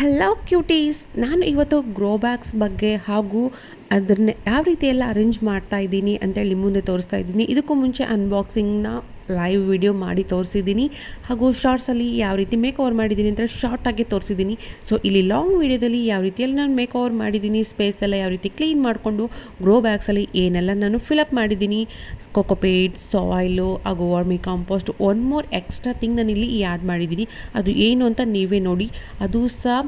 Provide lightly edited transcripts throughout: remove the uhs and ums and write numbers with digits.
Hello ಕ್ಯೂಟೀಸ್, ನಾನು ಇವತ್ತು grow bags ಬಗ್ಗೆ ಹಾಗೂ ಅದನ್ನ ಯಾವ ರೀತಿ ಎಲ್ಲ ಅರೇಂಜ್ ಮಾಡ್ತಾ ಇದ್ದೀನಿ ಅಂತೇಳಿ ನಿಮ್ಮ ಮುಂದೆ ತೋರಿಸ್ತಾ ಇದ್ದೀನಿ. ಇದಕ್ಕೂ ಮುಂಚೆ ಅನ್ಬಾಕ್ಸಿಂಗ್ನ ಲೈವ್ ವಿಡಿಯೋ ಮಾಡಿ ತೋರಿಸಿದ್ದೀನಿ ಹಾಗೂ ಶಾರ್ಟ್ಸಲ್ಲಿ ಯಾವ ರೀತಿ ಮೇಕ್ ಓವರ್ ಮಾಡಿದ್ದೀನಿ ಅಂತ ಶಾರ್ಟಾಗಿ ತೋರಿಸಿದ್ದೀನಿ. ಸೊ ಇಲ್ಲಿ ಲಾಂಗ್ ವಿಡಿಯೋದಲ್ಲಿ ಯಾವ ರೀತಿಯಲ್ಲಿ ನಾನು ಮೇಕ್ ಓವರ್ ಮಾಡಿದ್ದೀನಿ, ಸ್ಪೇಸ್ ಎಲ್ಲ ಯಾವ ರೀತಿ ಕ್ಲೀನ್ ಮಾಡಿಕೊಂಡು ಗ್ರೋ ಬ್ಯಾಗ್ಸಲ್ಲಿ ಏನೆಲ್ಲ ನಾನು ಫಿಲಪ್ ಮಾಡಿದ್ದೀನಿ, ಕೊಕೊಪೇಟ್, ಸಾಯಿಲು ಹಾಗೂ vermi compost, one more extra thing ನಾನು ಇಲ್ಲಿ ಆ್ಯಡ್ ಮಾಡಿದ್ದೀನಿ. ಅದು ಏನು ಅಂತ ನೀವೇ ನೋಡಿ. ಅದು ಸಹ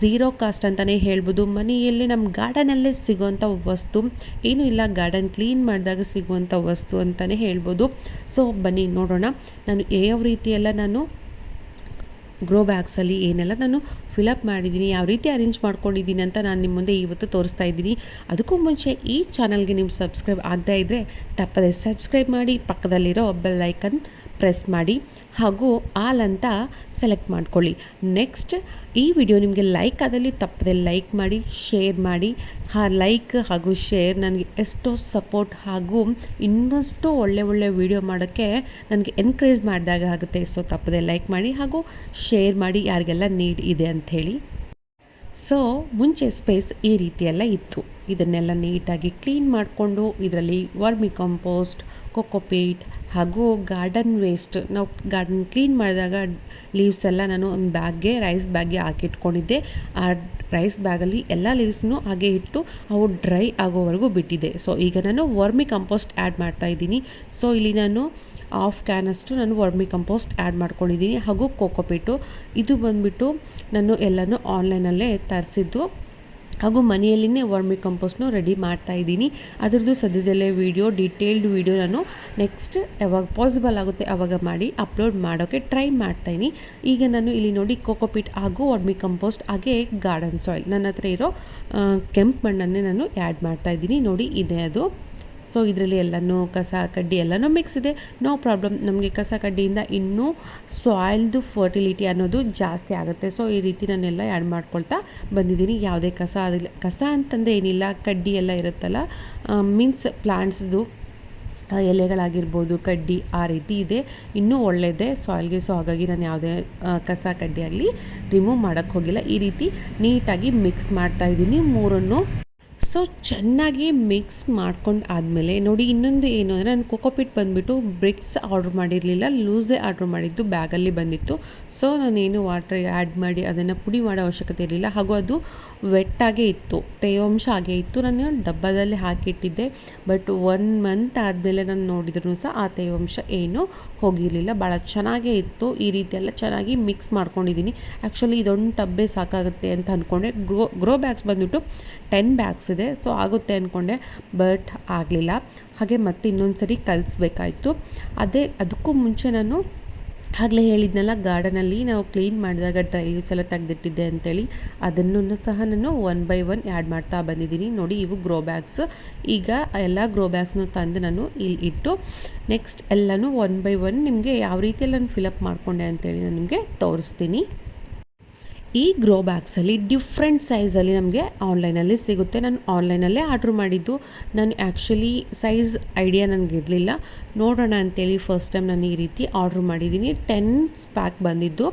ಝೀರೋ ಕಾಸ್ಟ್ ಅಂತಲೇ ಹೇಳ್ಬೋದು. ಮನೆಯಲ್ಲೇ ನಮ್ಮ ಗಾರ್ಡನಲ್ಲೇ ಸಿಗೋವಂಥ ವಸ್ತು, ಏನೂ ಇಲ್ಲ, ಗಾರ್ಡನ್ ಕ್ಲೀನ್ ಮಾಡಿದಾಗ ಸಿಗುವಂಥ ವಸ್ತು ಅಂತಲೇ ಹೇಳ್ಬೋದು. ಸೊ ಬನ್ನಿ ನೋಡೋಣ ನಾನು ಯಾವ ರೀತಿಯೆಲ್ಲ ನಾನು ಗ್ರೋ ಬ್ಯಾಗ್ಸಲ್ಲಿ ಏನೆಲ್ಲ ನಾನು ಫಿಲಪ್ ಮಾಡಿದ್ದೀನಿ, ಯಾವ ರೀತಿ ಅರೇಂಜ್ ಮಾಡ್ಕೊಂಡಿದ್ದೀನಿ ಅಂತ ನಾನು ನಿಮ್ಮ ಮುಂದೆ ಇವತ್ತು ತೋರಿಸ್ತಾ ಇದ್ದೀನಿ. ಅದಕ್ಕೂ ಮುಂಚೆ ಈ ಚಾನಲ್ಗೆ ನೀವು ಸಬ್ಸ್ಕ್ರೈಬ್ ಆಗದೇ ಇದ್ದರೆ ತಪ್ಪದೆ ಸಬ್ಸ್ಕ್ರೈಬ್ ಮಾಡಿ, ಪಕ್ಕದಲ್ಲಿರೋ ಬೆಲ್ ಐಕನ್ ಪ್ರೆಸ್ ಮಾಡಿ ಹಾಗೂ ಆಲ್ ಅಂತ ಸೆಲೆಕ್ಟ್ ಮಾಡ್ಕೊಳ್ಳಿ. ನೆಕ್ಸ್ಟ್ ಈ ವಿಡಿಯೋ ನಿಮಗೆ ಲೈಕ್ ಆದಲ್ಲಿ ತಪ್ಪದೆ ಲೈಕ್ ಮಾಡಿ, ಶೇರ್ ಮಾಡಿ. ಲೈಕ್ ಹಾಗೂ ಶೇರ್ ನನಗೆ ಎಷ್ಟೋ ಸಪೋರ್ಟ್ ಹಾಗೂ ಇನ್ನಷ್ಟು ಒಳ್ಳೆ ವಿಡಿಯೋ ಮಾಡೋಕ್ಕೆ ನನಗೆ ಎನ್ಕರೇಜ್ ಮಾಡಿದಾಗ ಆಗುತ್ತೆ. ಸೊ ತಪ್ಪದೆ ಲೈಕ್ ಮಾಡಿ ಹಾಗೂ ಶೇರ್ ಮಾಡಿ ಯಾರಿಗೆಲ್ಲ ನೀಡ್ ಇದೆ ಅಂಥೇಳಿ. ಸೊ ಮುಂಚೆ ಸ್ಪೇಸ್ ಈ ರೀತಿಯೆಲ್ಲ ಇತ್ತು. ಇದನ್ನೆಲ್ಲ ನೀಟಾಗಿ ಕ್ಲೀನ್ ಮಾಡಿಕೊಂಡು ಇದರಲ್ಲಿ ವರ್ಮಿ ಕಾಂಪೋಸ್ಟ್, ಕೊಕೊಪೀಟ್ ಹಾಗೂ ಗಾರ್ಡನ್ ವೇಸ್ಟ್, ನಾವು ಗಾರ್ಡನ್ ಕ್ಲೀನ್ ಮಾಡಿದಾಗ ಲೀವ್ಸ್ ಎಲ್ಲ ನಾನು ಒಂದು ರೈಸ್ ಬ್ಯಾಗ್ಗೆ ಹಾಕಿಟ್ಕೊಂಡಿದ್ದೆ. ಆ ರೈಸ್ ಬ್ಯಾಗಲ್ಲಿ ಎಲ್ಲ ಲೀವ್ಸ್ನೂ ಹಾಗೆ ಇಟ್ಟು ಅವು ಡ್ರೈ ಆಗೋವರೆಗೂ ಬಿಟ್ಟಿದ್ದೆ. ಸೊ ಈಗ ನಾನು ವರ್ಮಿ ಕಾಂಪೋಸ್ಟ್ ಆ್ಯಡ್ ಮಾಡ್ತಾಯಿದ್ದೀನಿ. ಸೊ ಇಲ್ಲಿ ನಾನು ಹಾಫ್ ಕ್ಯಾನಷ್ಟು ನಾನು ವರ್ಮಿ ಕಂಪೋಸ್ಟ್ ಆ್ಯಡ್ ಮಾಡ್ಕೊಂಡಿದ್ದೀನಿ ಹಾಗೂ ಕೋಕೋಪೀಟು. ಇದು ಬಂದುಬಿಟ್ಟು ನಾನು ಎಲ್ಲನೂ ಆನ್ಲೈನಲ್ಲೇ ತರಿಸಿದ್ದು ಹಾಗೂ ಮನೆಯಲ್ಲಿನೇ ವರ್ಮಿ ಕಂಪೋಸ್ಟ್ನು ರೆಡಿ ಮಾಡ್ತಾಯಿದ್ದೀನಿ. ಅದರದ್ದು ಸದ್ಯದಲ್ಲೇ ಡೀಟೇಲ್ಡ್ ವಿಡಿಯೋ ನಾನು ನೆಕ್ಸ್ಟ್ ಯಾವಾಗ ಪಾಸಿಬಲ್ ಆಗುತ್ತೆ ಆವಾಗ ಮಾಡಿ ಅಪ್ಲೋಡ್ ಮಾಡೋಕ್ಕೆ ಟ್ರೈ ಮಾಡ್ತಾಯಿದ್ದೀನಿ. ಈಗ ನಾನು ಇಲ್ಲಿ ನೋಡಿ ಕೋಕೋಪೀಟ್ ಹಾಗೂ ವರ್ಮಿ ಕಂಪೋಸ್ಟ್ ಹಾಗೆ ಗಾರ್ಡನ್ ಸಾಯಿಲ್, ನನ್ನ ಹತ್ರ ಇರೋ ಕೆಂಪು ಮಣ್ಣನ್ನೇ ನಾನು ಆ್ಯಡ್ ಮಾಡ್ತಾಯಿದ್ದೀನಿ. ನೋಡಿ ಇದೆ ಅದು. ಸೊ ಇದರಲ್ಲಿ ಎಲ್ಲನೂ ಕಸ ಕಡ್ಡಿ ಎಲ್ಲನೂ ಮಿಕ್ಸ್ ಇದೆ, ನೋ ಪ್ರಾಬ್ಲಮ್. ನಮಗೆ ಕಸ ಕಡ್ಡಿಯಿಂದ ಇನ್ನೂ ಸಾಯಿಲ್ದು ಫರ್ಟಿಲಿಟಿ ಅನ್ನೋದು ಜಾಸ್ತಿ ಆಗುತ್ತೆ. ಸೊ ಈ ರೀತಿ ನಾನೆಲ್ಲ ಆ್ಯಡ್ ಮಾಡ್ಕೊಳ್ತಾ ಬಂದಿದ್ದೀನಿ. ಯಾವುದೇ ಕಸ ಆಗಿಲ್ಲ, ಕಸ ಅಂತಂದರೆ ಏನಿಲ್ಲ, ಕಡ್ಡಿ ಎಲ್ಲ ಇರುತ್ತಲ್ಲ, ಮೀನ್ಸ್ ಪ್ಲಾಂಟ್ಸ್ದು ಎಲೆಗಳಾಗಿರ್ಬೋದು, ಕಡ್ಡಿ ಆ ರೀತಿ ಇದೆ, ಇನ್ನೂ ಒಳ್ಳೆಯದೇ ಸಾಯಿಲ್ಗೆ. ಸೊ ಹಾಗಾಗಿ ನಾನು ಯಾವುದೇ ಕಸ ಕಡ್ಡಿ ಆಗಲಿ ರಿಮೂವ್ ಮಾಡೋಕ್ಕೆ ಹೋಗಿಲ್ಲ. ಈ ರೀತಿ ನೀಟಾಗಿ ಮಿಕ್ಸ್ ಮಾಡ್ತಾಯಿದ್ದೀನಿ ಮೂರನ್ನು. ಸೊ ಚೆನ್ನಾಗಿ ಮಿಕ್ಸ್ ಮಾಡ್ಕೊಂಡು ಆದಮೇಲೆ ನೋಡಿ, ಇನ್ನೊಂದು ಏನು ಅಂದರೆ ನಾನು ಕೋಕೋಪೀಟ್ ಬಂದುಬಿಟ್ಟು ಬ್ರಿಕ್ಸ್ ಆರ್ಡ್ರ್ ಮಾಡಿರಲಿಲ್ಲ, ಲೂಸೇ ಆರ್ಡ್ರ್ ಮಾಡಿದ್ದು, ಬ್ಯಾಗಲ್ಲಿ ಬಂದಿತ್ತು. ಸೊ ನಾನೇನು ವಾಟರ್ ಆ್ಯಡ್ ಮಾಡಿ ಅದನ್ನು ಪುಡಿ ಮಾಡೋ ಅವಶ್ಯಕತೆ ಇರಲಿಲ್ಲ ಹಾಗೂ ಅದು ವೆಟ್ಟಾಗೇ ಇತ್ತು, ತೇವಾಂಶ ಆಗೇ ಇತ್ತು. ನಾನು ಡಬ್ಬದಲ್ಲಿ ಹಾಕಿಟ್ಟಿದ್ದೆ. ಬಟ್ 1 ಮಂತ್ ಆದಮೇಲೆ ನಾನು ನೋಡಿದ್ರೂ ಸಹ ಆ ತೇವಾಂಶ ಏನೂ ಹೋಗಿರಲಿಲ್ಲ, ಭಾಳ ಚೆನ್ನಾಗೇ ಇತ್ತು. ಈ ರೀತಿ ಎಲ್ಲ ಚೆನ್ನಾಗಿ ಮಿಕ್ಸ್ ಮಾಡ್ಕೊಂಡಿದ್ದೀನಿ. ಆ್ಯಕ್ಚುಲಿ ಇದೊಂದು ಟಬ್ಬೇ ಸಾಕಾಗುತ್ತೆ ಅಂತ ಅಂದ್ಕೊಂಡೆ. ಗ್ರೋ ಬ್ಯಾಗ್ಸ್ ಬಂದುಬಿಟ್ಟು 10 ಬ್ಯಾಗ್ಸ್ ಇದೆ, ಸೊ ಆಗುತ್ತೆ ಅಂದ್ಕೊಂಡೆ, ಬಟ್ ಆಗಲಿಲ್ಲ. ಹಾಗೆ ಮತ್ತೆ ಇನ್ನೊಂದು ಸರಿ ಕಲಿಸ್ಬೇಕಾಯ್ತು. ಅದಕ್ಕೂ ಮುಂಚೆ ನಾನು ಆಗಲೇ ಹೇಳಿದ್ನಲ್ಲ, ಗಾರ್ಡನಲ್ಲಿ ನಾವು ಕ್ಲೀನ್ ಮಾಡಿದಾಗ ಡ್ರೈ ಲೀವ್ಸ್ ಎಲ್ಲ ತೆಗೆದಿಟ್ಟಿದ್ದೆ ಅಂತೇಳಿ, ಅದನ್ನು ಸಹ ನಾನು 1 by 1 ಆ್ಯಡ್ ಮಾಡ್ತಾ ಬಂದಿದ್ದೀನಿ. ನೋಡಿ ಇವು ಗ್ರೋ ಬ್ಯಾಗ್ಸ್. ಈಗ ಎಲ್ಲ ಗ್ರೋ ಬ್ಯಾಗ್ಸ್ನು ತಂದು ನಾನು ಇಲ್ಲಿ ಇಟ್ಟು ನೆಕ್ಸ್ಟ್ ಎಲ್ಲನೂ 1 by 1 ನಿಮಗೆ ಯಾವ ರೀತಿಯಲ್ಲಿ ನಾನು ಫಿಲಪ್ ಮಾಡಿಕೊಂಡೆ ಅಂತೇಳಿ ನಾನು ನಿಮಗೆ ತೋರಿಸ್ತೀನಿ. ಈ ಗ್ರೋ ಬ್ಯಾಗ್ಸಲ್ಲಿ ಡಿಫ್ರೆಂಟ್ ಸೈಜಲ್ಲಿ ನಮಗೆ ಆನ್ಲೈನಲ್ಲಿ ಸಿಗುತ್ತೆ. ನಾನು ಆನ್ಲೈನಲ್ಲೇ ಆರ್ಡ್ರ್ ಮಾಡಿದ್ದು. ನಾನು ಆ್ಯಕ್ಚುಲಿ ಸೈಜ್ ಐಡಿಯಾ ನನಗಿರಲಿಲ್ಲ, ನೋಡೋಣ ಅಂತೇಳಿ ಫಸ್ಟ್ ಟೈಮ್ ನಾನು ಈ ರೀತಿ ಆರ್ಡ್ರ್ ಮಾಡಿದ್ದೀನಿ. 10 ಪ್ಯಾಕ್ ಬಂದಿದ್ದು.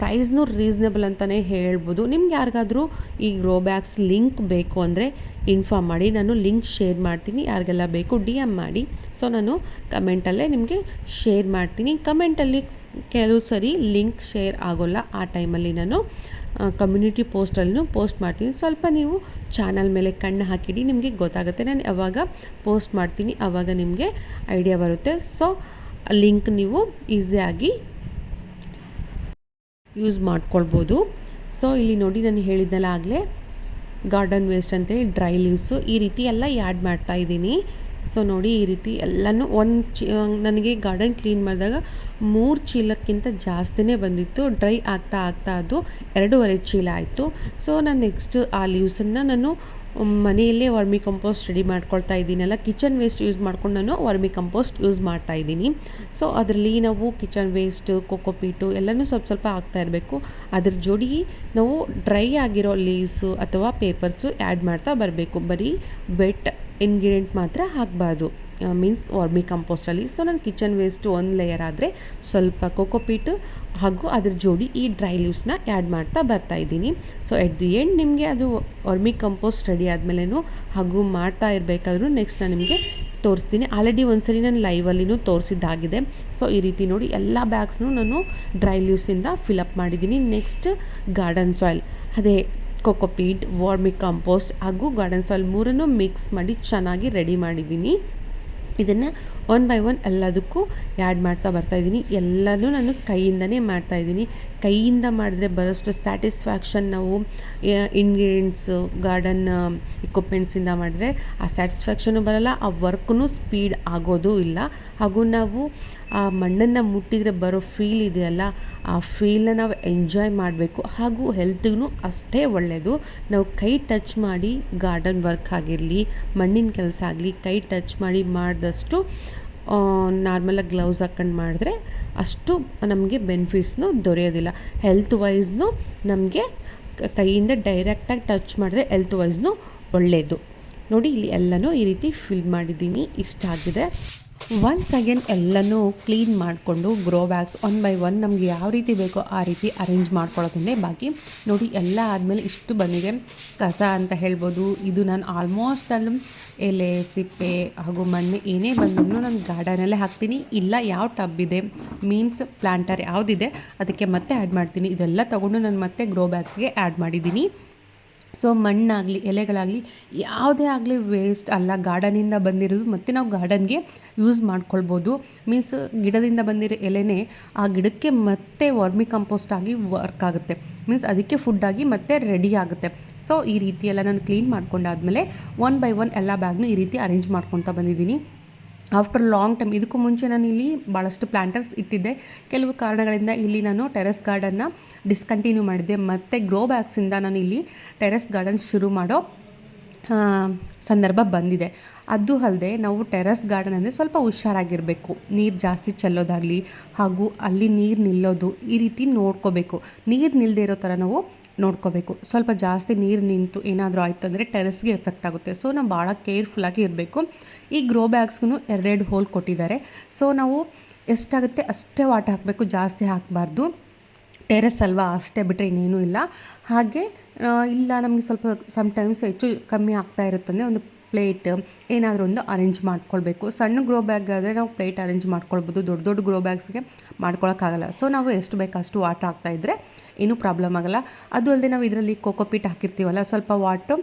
ಪ್ರೈಸ್ನೂ ರೀಸ್ನೇಬಲ್ ಅಂತಲೇ ಹೇಳ್ಬೋದು. ನಿಮ್ಗೆ ಯಾರಿಗಾದರೂ ಈ ಗ್ರೋ ಬ್ಯಾಗ್ಸ್ ಲಿಂಕ್ ಬೇಕು ಅಂದರೆ ಇನ್ಫಾರ್ಮ್ ಮಾಡಿ, ನಾನು ಲಿಂಕ್ ಶೇರ್ ಮಾಡ್ತೀನಿ. ಯಾರಿಗೆಲ್ಲ ಬೇಕು DM ಮಾಡಿ. ಸೊ ನಾನು ಕಮೆಂಟಲ್ಲೇ ನಿಮಗೆ ಶೇರ್ ಮಾಡ್ತೀನಿ. ಕಮೆಂಟಲ್ಲಿ ಕೆಲವು ಸರಿ ಲಿಂಕ್ ಶೇರ್ ಆಗೋಲ್ಲ, ಆ ಟೈಮಲ್ಲಿ ನಾನು ಕಮ್ಯುನಿಟಿ ಪೋಸ್ಟಲ್ಲೂ ಪೋಸ್ಟ್ ಮಾಡ್ತೀನಿ. ಸ್ವಲ್ಪ ನೀವು ಚಾನಲ್ ಮೇಲೆ ಕಣ್ಣು ಹಾಕಿಡಿ, ನಿಮಗೆ ಗೊತ್ತಾಗುತ್ತೆ. ನಾನು ಯಾವಾಗ ಪೋಸ್ಟ್ ಮಾಡ್ತೀನಿ ಆವಾಗ ನಿಮಗೆ ಐಡಿಯಾ ಬರುತ್ತೆ. ಸೊ ಲಿಂಕ್ ನೀವು ಈಸಿಯಾಗಿ ಯೂಸ್ ಮಾಡ್ಕೊಳ್ಬೋದು. ಸೊ ಇಲ್ಲಿ ನೋಡಿ, ನಾನು ಹೇಳಿದ್ನಲ್ಲ ಆಗಲೇ ಗಾರ್ಡನ್ ವೇಸ್ಟ್ ಅಂತೇಳಿ ಡ್ರೈ ಲೀವ್ಸು ಈ ರೀತಿ ಎಲ್ಲ ಆ್ಯಡ್ ಮಾಡ್ತಾಯಿದ್ದೀನಿ. ಸೊ ನೋಡಿ ಈ ರೀತಿ ಎಲ್ಲನೂ ನನಗೆ ಗಾರ್ಡನ್ ಕ್ಲೀನ್ ಮಾಡಿದಾಗ 3 ಚೀಲಕ್ಕಿಂತ ಜಾಸ್ತಿನೇ ಬಂದಿತ್ತು. ಡ್ರೈ ಆಗ್ತಾ ಅದು 2.5 ಚೀಲ ಆಯಿತು. ಸೊ ನಾನು ನೆಕ್ಸ್ಟ್ ಆ ಲೀವ್ಸನ್ನು ನಾನು ಮನೆಯಲ್ಲೇ ವರ್ಮಿ ಕಂಪೋಸ್ಟ್ ರೆಡಿ ಮಾಡ್ಕೊಳ್ತಾ ಇದ್ದೀನಲ್ಲ, ಕಿಚನ್ ವೇಸ್ಟ್ ಯೂಸ್ ಮಾಡ್ಕೊಂಡು ನಾನು ವರ್ಮಿ ಕಂಪೋಸ್ಟ್ ಯೂಸ್ ಮಾಡ್ತಾ ಇದ್ದೀನಿ. ಸೊ ಅದರಲ್ಲಿ ನಾವು ಕಿಚನ್ ವೇಸ್ಟು, ಕೊಕೊಪೀಟು ಎಲ್ಲನೂ ಸ್ವಲ್ಪ ಹಾಕ್ತಾ ಇರಬೇಕು. ಅದ್ರ ಜೋಡಿ ನಾವು ಡ್ರೈ ಆಗಿರೋ ಲೀವ್ಸು ಅಥವಾ ಪೇಪರ್ಸು ಆ್ಯಡ್ ಮಾಡ್ತಾ ಬರಬೇಕು. ಬರೀ ವೆಟ್ ಇಂಗ್ರೀಡಿಯೆಂಟ್ ಮಾತ್ರ ಹಾಕಬಾರ್ದು. ಮೀನ್ಸ್ ವರ್ಮಿ ಕಂಪೋಸ್ಟಲ್ಲಿ. ಸೊ ನಾನು ಕಿಚನ್ ವೇಸ್ಟು ಒಂದು ಲೇಯರ್ ಆದರೆ ಸ್ವಲ್ಪ ಕೋಕೋಪೀಟು ಹಾಗೂ ಅದ್ರ ಜೋಡಿ ಈ ಡ್ರೈ ಲೀವ್ಸ್ನ ಆ್ಯಡ್ ಮಾಡ್ತಾ ಬರ್ತಾಯಿದ್ದೀನಿ. ಸೊ ಎಟ್ ದಿ ಎಂಡ್ ನಿಮಗೆ ಅದು ವರ್ಮಿ ಕಂಪೋಸ್ಟ್ ರೆಡಿ ಆದಮೇಲೆನೂ ಹಾಗೂ ಮಾಡ್ತಾ ಇರಬೇಕಾದ್ರೂ ನೆಕ್ಸ್ಟ್ ನಾನು ನಿಮಗೆ ತೋರಿಸ್ತೀನಿ. ಆಲ್ರೆಡಿ ಒಂದ್ಸರಿ ನಾನು ಲೈವಲ್ಲಿನೂ ತೋರಿಸಿದ್ದಾಗಿದೆ. ಸೊ ಈ ರೀತಿ ನೋಡಿ ಎಲ್ಲ ಬ್ಯಾಗ್ಸ್ನು ನಾನು ಡ್ರೈ ಲೀವ್ಸಿಂದ ಫಿಲಪ್ ಮಾಡಿದ್ದೀನಿ. ನೆಕ್ಸ್ಟ್ ಗಾರ್ಡನ್ ಸಾಯಿಲ್, ಅದೇ ಕೋಕೋಪೀಟ್, ವರ್ಮಿ ಕಂಪೋಸ್ಟ್ ಹಾಗೂ ಗಾರ್ಡನ್ ಸಾಯಿಲ್ ಮೂರನ್ನು ಮಿಕ್ಸ್ ಮಾಡಿ ಚೆನ್ನಾಗಿ ರೆಡಿ ಮಾಡಿದ್ದೀನಿ. ಇದನ್ನು ಒನ್ ಬೈ ಒನ್ ಎಲ್ಲದಕ್ಕೂ ಆ್ಯಡ್ ಮಾಡ್ತಾ ಬರ್ತಾಯಿದ್ದೀನಿ. ಎಲ್ಲನೂ ನಾನು ಕೈಯಿಂದನೇ ಮಾಡ್ತಾಯಿದ್ದೀನಿ. ಕೈಯಿಂದ ಮಾಡಿದ್ರೆ ಬರೋಷ್ಟು ಸ್ಯಾಟಿಸ್ಫ್ಯಾಕ್ಷನ್ ನಾವು ಇಂಗ್ರೀಡಿಯೆಂಟ್ಸು ಗಾರ್ಡನ್ ಇಕ್ವಿಪ್ಮೆಂಟ್ಸಿಂದ ಮಾಡಿದ್ರೆ ಆ ಸ್ಯಾಟಿಸ್ಫ್ಯಾಕ್ಷನು ಬರೋಲ್ಲ, ಆ ವರ್ಕ್ನೂ ಸ್ಪೀಡ್ ಆಗೋದು ಇಲ್ಲ. ಹಾಗೂ ನಾವು ಆ ಮಣ್ಣನ್ನು ಮುಟ್ಟಿದರೆ ಬರೋ ಫೀಲ್ ಇದೆಯಲ್ಲ, ಆ ಫೀಲನ್ನ ನಾವು ಎಂಜಾಯ್ ಮಾಡಬೇಕು. ಹಾಗೂ ಹೆಲ್ತಿಗೂ ಅಷ್ಟೇ ಒಳ್ಳೆಯದು. ನಾವು ಕೈ ಟಚ್ ಮಾಡಿ ಗಾರ್ಡನ್ ವರ್ಕ್ ಆಗಿರಲಿ, ಮಣ್ಣಿನ ಕೆಲಸ ಆಗಲಿ ಕೈ ಟಚ್ ಮಾಡಿ ಮಾಡಿದಷ್ಟು ನಾರ್ಮಲಾಗಿ ಗ್ಲೌಸ್ ಹಾಕ್ಕೊಂಡು ಮಾಡಿದ್ರೆ ಅಷ್ಟು ನಮಗೆ ಬೆನಿಫಿಟ್ಸ್ನು ದೊರೆಯೋದಿಲ್ಲ. ಹೆಲ್ತ್ ವೈಸ್ನು ನಮಗೆ ಕೈಯಿಂದ ಡೈರೆಕ್ಟಾಗಿ ಟಚ್ ಮಾಡಿದ್ರೆ ಹೆಲ್ತ್ ವೈಸ್ನು ಒಳ್ಳೆಯದು. ನೋಡಿ ಇಲ್ಲಿ ಎಲ್ಲನೂ ಈ ರೀತಿ ಫಿಲ್ ಮಾಡಿದ್ದೀನಿ. ಇಷ್ಟ ಆಗಿದೆ. ಒನ್ಸ್ ಅಗೇನ್ ಎಲ್ಲನೂ ಕ್ಲೀನ್ ಮಾಡಿಕೊಂಡು grow bags one by one ನಮಗೆ ಯಾವ ರೀತಿ ಬೇಕೋ ಆ ರೀತಿ ಅರೇಂಜ್ ಮಾಡ್ಕೊಳ್ಳೋದನ್ನೇ ಬಾಕಿ. ನೋಡಿ ಎಲ್ಲ ಆದಮೇಲೆ ಇಷ್ಟು ಬಂದಿದೆ ಕಸ ಅಂತ ಹೇಳ್ಬೋದು. ಇದು ನಾನು ಆಲ್ಮೋಸ್ಟ್ ಅಲ್ಲಿ ಎಲೆ ಸಿಪ್ಪೆ ಹಾಗೂ ಮಣ್ಣು ಏನೇ ಬಂದರೂ ನಾನು ಗಾರ್ಡನಲ್ಲೇ ಹಾಕ್ತೀನಿ. ಇಲ್ಲ ಯಾವ ಟಬ್ ಇದೆ ಮೀನ್ಸ್ ಪ್ಲಾಂಟರ್ ಯಾವುದಿದೆ ಅದಕ್ಕೆ ಮತ್ತೆ ಆ್ಯಡ್ ಮಾಡ್ತೀನಿ. ಇದೆಲ್ಲ ತೊಗೊಂಡು ನಾನು ಮತ್ತೆ ಗ್ರೋ ಬ್ಯಾಗ್ಸ್ಗೆ ಆ್ಯಡ್ ಮಾಡಿದ್ದೀನಿ. ಸೊ ಮಣ್ಣಾಗಲಿ ಎಲೆಗಳಾಗಲಿ ಯಾವುದೇ ಆಗಲಿ ವೇಸ್ಟ್ ಅಲ್ಲ, ಗಾರ್ಡನಿಂದ ಬಂದಿರೋದು ಮತ್ತು ನಾವು ಗಾರ್ಡನ್ಗೆ ಯೂಸ್ ಮಾಡ್ಕೊಳ್ಬೋದು. ಮೀನ್ಸ್ ಗಿಡದಿಂದ ಬಂದಿರೋ ಎಲೆನೇ ಆ ಗಿಡಕ್ಕೆ ಮತ್ತೆ ವರ್ಮಿ ಕಂಪೋಸ್ಟ್ ಆಗಿ ವರ್ಕ್ ಆಗುತ್ತೆ. ಮೀನ್ಸ್ ಅದಕ್ಕೆ ಫುಡ್ಡಾಗಿ ಮತ್ತೆ ರೆಡಿ ಆಗುತ್ತೆ. ಸೊ ಈ ರೀತಿ ಎಲ್ಲ ನಾನು ಕ್ಲೀನ್ ಮಾಡ್ಕೊಂಡಾದಮೇಲೆ ಒನ್ ಬೈ ಒನ್ ಎಲ್ಲ ಬ್ಯಾಗ್ನು ಈ ರೀತಿ ಅರೇಂಜ್ ಮಾಡ್ಕೊತಾ ಬಂದಿದ್ದೀನಿ. After long time. ಇದಕ್ಕೂ ಮುಂಚೆ ನಾನು ಇಲ್ಲಿ ಭಾಳಷ್ಟು ಪ್ಲ್ಯಾಂಟರ್ಸ್ ಇಟ್ಟಿದ್ದೆ. ಕೆಲವು ಕಾರಣಗಳಿಂದ ಇಲ್ಲಿ ನಾನು ಟೆರೆಸ್ ಗಾರ್ಡನ್ನ ಡಿಸ್ಕಂಟಿನ್ಯೂ ಮಾಡಿದ್ದೆ. ಮತ್ತು ಗ್ರೋ ಬ್ಯಾಗ್ಸಿಂದ ನಾನು ಇಲ್ಲಿ ಟೆರೆಸ್ ಗಾರ್ಡನ್ ಶುರು ಮಾಡೋ ಸಂದರ್ಭ ಬಂದಿದೆ. ಅದು ಅಲ್ಲದೆ ನಾವು ಟೆರೆಸ್ ಗಾರ್ಡನ್ ಅಂದರೆ ಸ್ವಲ್ಪ ಹುಷಾರಾಗಿರಬೇಕು. ನೀರು ಜಾಸ್ತಿ ಚೆಲ್ಲೋದಾಗಲಿ ಹಾಗೂ ಅಲ್ಲಿ ನೀರು ನಿಲ್ಲೋದು ಈ ರೀತಿ ನೋಡ್ಕೋಬೇಕು. ನೀರು ನಿಲ್ಲದೆ ಇರೋ ಥರ ನಾವು ನೋಡ್ಕೋಬೇಕು. ಸ್ವಲ್ಪ ಜಾಸ್ತಿ ನೀರು ನಿಂತು ಏನಾದರೂ ಆಯಿತು ಅಂದರೆ ಟೆರೆಸ್ಗೆ ಎಫೆಕ್ಟ್ ಆಗುತ್ತೆ. ಸೊ ನಾವು ಭಾಳ ಕೇರ್ಫುಲ್ಲಾಗಿ ಇರಬೇಕು. ಈ ಗ್ರೋ ಬ್ಯಾಗ್ಸ್ಗೂ 2 ಹೋಲ್ ಕೊಟ್ಟಿದ್ದಾರೆ. ಸೊ ನಾವು ಎಷ್ಟಾಗುತ್ತೆ ಅಷ್ಟೇ ವಾಟರ್ ಹಾಕಬೇಕು, ಜಾಸ್ತಿ ಹಾಕಬಾರ್ದು. ಟೆರೆಸ್ ಅಲ್ವಾ, ಅಷ್ಟೇ ಬಿಟ್ಟರೆ ಇನ್ನೇನೂ ಇಲ್ಲ. ಹಾಗೆ ಇಲ್ಲ ನಮಗೆ ಸ್ವಲ್ಪ ಸಮ್ಟೈಮ್ಸ್ ಹೆಚ್ಚು ಕಮ್ಮಿ ಆಗ್ತಾ ಇರುತ್ತಂದರೆ ಒಂದು ಪ್ಲೇಟ್ ಏನಾದರೂ ಒಂದು ಅರೇಂಜ್ ಮಾಡ್ಕೊಳ್ಬೇಕು. ಸಣ್ಣ ಗ್ರೋ ಬ್ಯಾಗ್ ಆದರೆ ನಾವು ಪ್ಲೇಟ್ ಅರೇಂಜ್ ಮಾಡ್ಕೊಳ್ಬೋದು. ದೊಡ್ಡ ದೊಡ್ಡ ಗ್ರೋ ಬ್ಯಾಗ್ಸ್ಗೆ ಮಾಡ್ಕೊಳಕ್ಕಾಗಲ್ಲ. ಸೊ ನಾವು ಎಷ್ಟು ಬೇಕು ಅಷ್ಟು ವಾಟರ್ ಹಾಕ್ತಾಯಿದ್ರೆ ಏನೂ ಪ್ರಾಬ್ಲಮ್ ಆಗೋಲ್ಲ. ಅದು ಅಲ್ಲದೆ ನಾವು ಇದರಲ್ಲಿ ಕೋಕೋಪೀಟ್ ಹಾಕಿರ್ತೀವಲ್ಲ, ಸ್ವಲ್ಪ ವಾಟರ್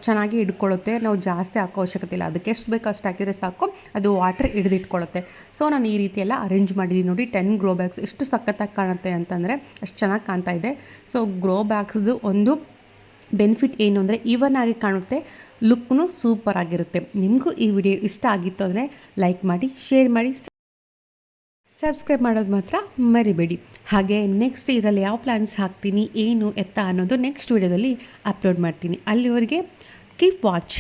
ಚೆನ್ನಾಗಿ ಹಿಡ್ಕೊಳ್ಳುತ್ತೆ. ನಾವು ಜಾಸ್ತಿ ಹಾಕೋ ಅವಶ್ಯಕತೆ ಇಲ್ಲ. ಅದಕ್ಕೆ ಎಷ್ಟು ಬೇಕು ಅಷ್ಟು ಹಾಕಿದರೆ ಸಾಕು, ಅದು ವಾಟರ್ ಹಿಡಿದಿಟ್ಕೊಳ್ಳುತ್ತೆ. ಸೊ ನಾನು ಈ ರೀತಿ ಎಲ್ಲ ಅರೇಂಜ್ ಮಾಡಿದ್ದೀನಿ. ನೋಡಿ 10 ಗ್ರೋ ಬ್ಯಾಗ್ಸ್ ಎಷ್ಟು ಸಖತ್ತಾಗಿ ಕಾಣುತ್ತೆ ಅಂತಂದರೆ ಅಷ್ಟು ಚೆನ್ನಾಗಿ ಕಾಣ್ತಾ ಇದೆ. ಸೊ ಗ್ರೋ ಬ್ಯಾಗ್ಸ್ದು ಒಂದು ಬೆನಿಫಿಟ್ ಏನು ಅಂದರೆ ಈವನ್ ಆಗಿ ಕಾಣುತ್ತೆ, ಲುಕ್ನು ಸೂಪರ್ ಆಗಿರುತ್ತೆ. ನಿಮಗೂ ಈ ವಿಡಿಯೋ ಇಷ್ಟ ಆಗಿತ್ತು ಅಂದರೆ ಲೈಕ್ ಮಾಡಿ, ಶೇರ್ ಮಾಡಿ, ಸಬ್ಸ್ಕ್ರೈಬ್ ಮಾಡೋದು ಮಾತ್ರ ಮರಿಬೇಡಿ. ಹಾಗೆ ನೆಕ್ಸ್ಟ್ ಇದರಲ್ಲಿ ಯಾವ ಪ್ಲ್ಯಾನ್ಸ್ ಹಾಕ್ತೀನಿ ಏನು ಎತ್ತ ಅನ್ನೋದು ನೆಕ್ಸ್ಟ್ ವಿಡಿಯೋದಲ್ಲಿ ಅಪ್ಲೋಡ್ ಮಾಡ್ತೀನಿ. ಅಲ್ಲಿವರೆಗೆ ಕೀಪ್ ವಾಚ್.